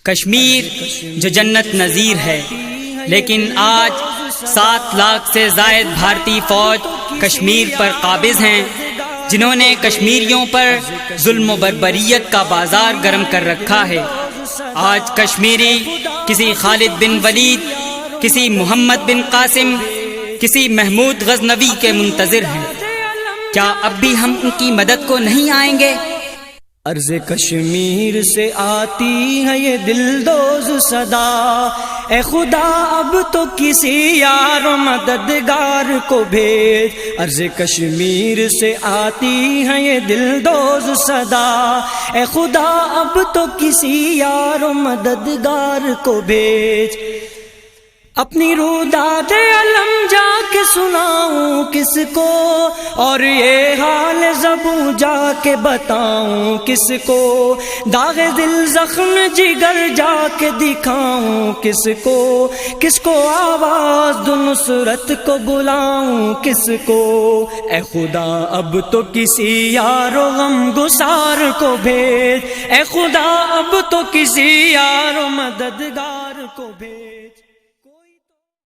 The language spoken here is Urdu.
کشمیر جو جنت نظیر ہے، لیکن آج 7 لاکھ سے زائد بھارتی فوج کشمیر پر قابض ہیں، جنہوں نے کشمیریوں پر ظلم و بربریت کا بازار گرم کر رکھا ہے۔ آج کشمیری کسی خالد بن ولید، کسی محمد بن قاسم، کسی محمود غزنوی کے منتظر ہیں۔ کیا اب بھی ہم ان کی مدد کو نہیں آئیں گے؟ عرض کشمیر سے آتی ہے یہ دلدوز صدا، اے خدا اب تو کسی یار و مددگار کو بھیج۔ عرض کشمیر سے آتی ہے یہ دلدوز صدا، اے خدا اب تو کسی یار و مددگار کو بھیج۔ اپنی روداد علم جا کے سناؤں کس کو، اور یہ حال زبوں جا کے بتاؤں کس کو، داغ دل زخم جگر جا کے دکھاؤں کس کو، کس کو آواز دو نصرت کو بلاؤں کس کو۔ اے خدا اب تو کسی یار و غم گسار کو بھیج، اے خدا اب تو کسی یار و مددگار کو بھیج۔